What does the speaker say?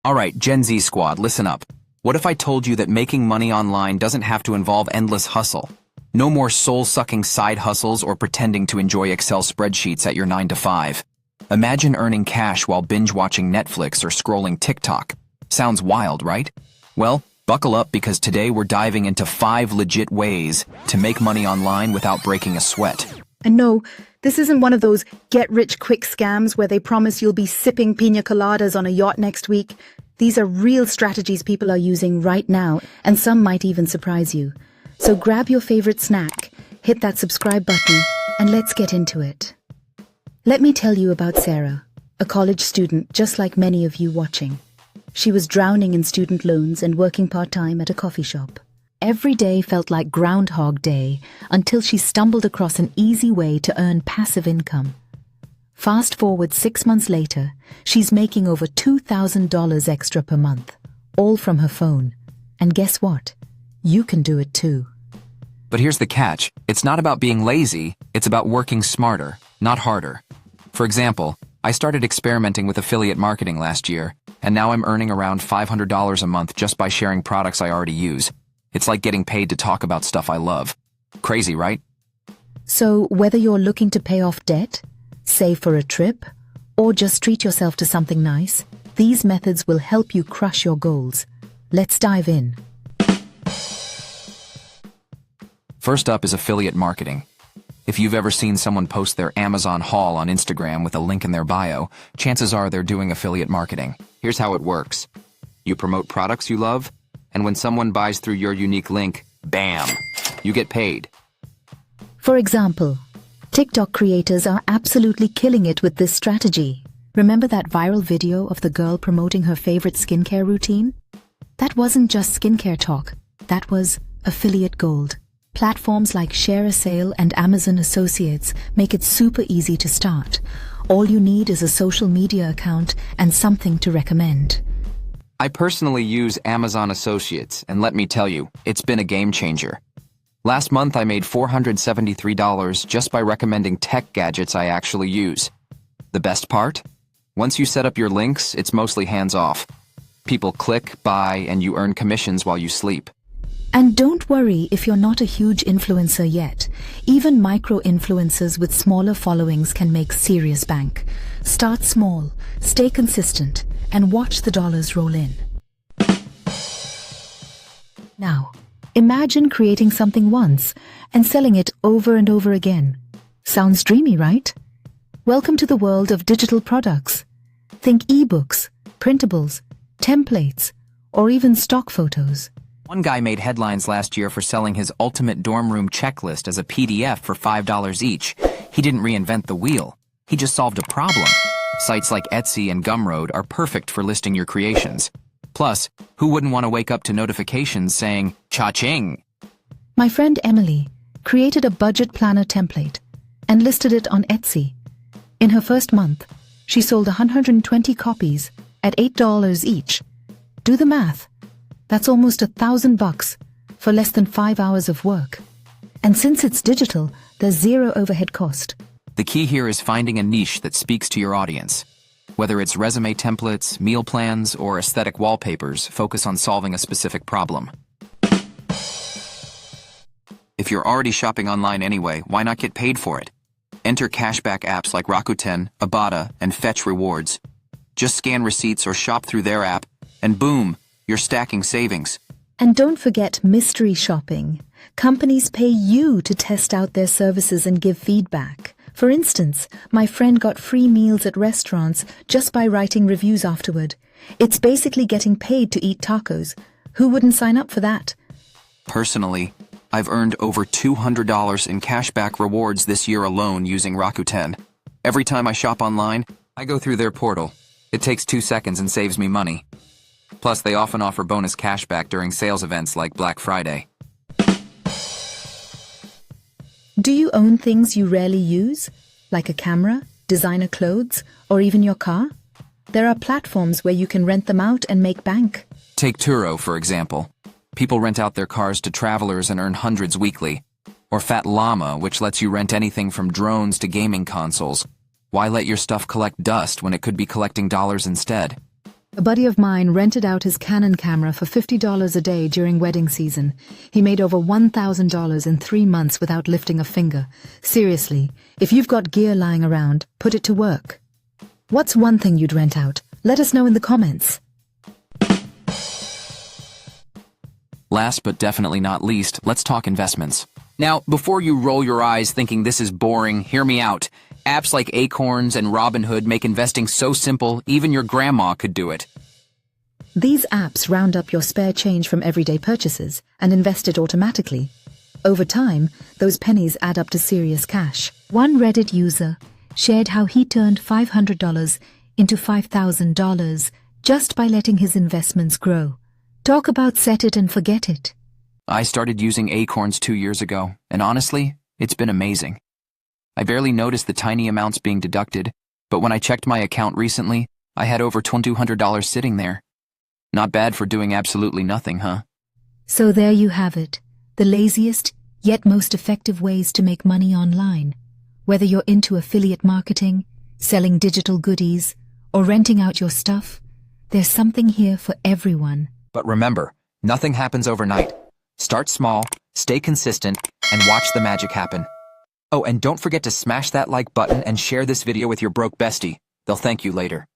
Alright, Gen Z squad, listen up. What if I told you that making money online doesn't have to involve endless hustle? No more soul-sucking side hustles or pretending to enjoy Excel spreadsheets at your 9 to 5. Imagine earning cash while binge-watching Netflix or scrolling TikTok. Sounds wild, right? Well, buckle up because today we're diving into 5 legit ways to make money online without breaking a sweat. And no, this isn't one of those get-rich-quick scams where they promise you'll be sipping pina coladas on a yacht next week. These are real strategies people are using right now, and some might even surprise you. So grab your favorite snack, hit that subscribe button, and let's get into it. Let me tell you about Sarah, a college student just like many of you watching. She was drowning in student loans and working part-time at a coffee shop. Every day felt like Groundhog Day until she stumbled across an easy way to earn passive income. Fast forward 6 months later, she's making over $2,000 extra per month, all from her phone. And guess what? You can do it too. But here's the catch. It's not about being lazy, it's about working smarter, not harder. For example, I started experimenting with affiliate marketing last year, and now I'm earning around $500 a month just by sharing products I already use. It's like getting paid to talk about stuff I love. Crazy, right? So whether you're looking to pay off debt, save for a trip, or just treat yourself to something nice, these methods will help you crush your goals. Let's dive in. First up is affiliate marketing. If you've ever seen someone post their Amazon haul on Instagram with a link in their bio, chances are they're doing affiliate marketing. Here's how it works. You promote products you love, and when someone buys through your unique link, bam, you get paid. For example, TikTok creators are absolutely killing it with this strategy. Remember that viral video of the girl promoting her favorite skincare routine? That wasn't just skincare talk, that was affiliate gold. Platforms like Share a Sale and Amazon Associates make it super easy to start. All you need is a social media account and something to recommend. I personally use Amazon Associates, and let me tell you, it's been a game changer. Last month I made $473 just by recommending tech gadgets I actually use. The best part? Once you set up your links, it's mostly hands-off. People click, buy, and you earn commissions while you sleep. And don't worry if you're not a huge influencer yet. Even micro-influencers with smaller followings can make serious bank. Start small, stay consistent, and watch the dollars roll in. Now, imagine creating something once and selling it over and over again. Sounds dreamy, right? Welcome to the world of digital products. Think eBooks, printables, templates, or even stock photos. One guy made headlines last year for selling his ultimate dorm room checklist as a PDF for $5 each. He didn't reinvent the wheel. He just solved a problem. Sites like Etsy and Gumroad are perfect for listing your creations. Plus, who wouldn't want to wake up to notifications saying, cha-ching? My friend Emily created a budget planner template and listed it on Etsy. In her first month, she sold 120 copies at $8 each. Do the math. That's almost $1,000 for less than 5 hours of work. And since it's digital, there's zero overhead cost. The key here is finding a niche that speaks to your audience. Whether it's resume templates, meal plans, or aesthetic wallpapers, focus on solving a specific problem. If you're already shopping online anyway, why not get paid for it? Enter cashback apps like Rakuten, Ibotta, and Fetch Rewards. Just scan receipts or shop through their app, and boom, you're stacking savings. And don't forget mystery shopping. Companies pay you to test out their services and give feedback. For instance, my friend got free meals at restaurants just by writing reviews afterward. It's basically getting paid to eat tacos. Who wouldn't sign up for that? Personally, I've earned over $200 in cashback rewards this year alone using Rakuten. Every time I shop online, I go through their portal. It takes 2 seconds and saves me money. Plus, they often offer bonus cashback during sales events like Black Friday. Do you own things you rarely use, like a camera, designer clothes, or even your car? There are platforms where you can rent them out and make bank. Take Turo, for example. People rent out their cars to travelers and earn hundreds weekly. Or Fat Llama, which lets you rent anything from drones to gaming consoles. Why let your stuff collect dust when it could be collecting dollars instead? A buddy of mine rented out his Canon camera for $50 a day during wedding season. He made over $1,000 in 3 months without lifting a finger. Seriously, if you've got gear lying around, put it to work. What's one thing you'd rent out? Let us know in the comments. Last but definitely not least, let's talk investments. Now, before you roll your eyes thinking this is boring, hear me out. Apps like Acorns and Robinhood make investing so simple, even your grandma could do it. These apps round up your spare change from everyday purchases and invest it automatically. Over time, those pennies add up to serious cash. One Reddit user shared how he turned $500 into $5,000 just by letting his investments grow. Talk about set it and forget it. I started using Acorns 2 years ago, and honestly, it's been amazing. I barely noticed the tiny amounts being deducted, but when I checked my account recently, I had over $200 sitting there. Not bad for doing absolutely nothing, huh? So there you have it, the laziest yet most effective ways to make money online. Whether you're into affiliate marketing, selling digital goodies, or renting out your stuff, there's something here for everyone. But remember, nothing happens overnight. Start small, stay consistent, and watch the magic happen. Oh, and don't forget to smash that like button and share this video with your broke bestie. They'll thank you later.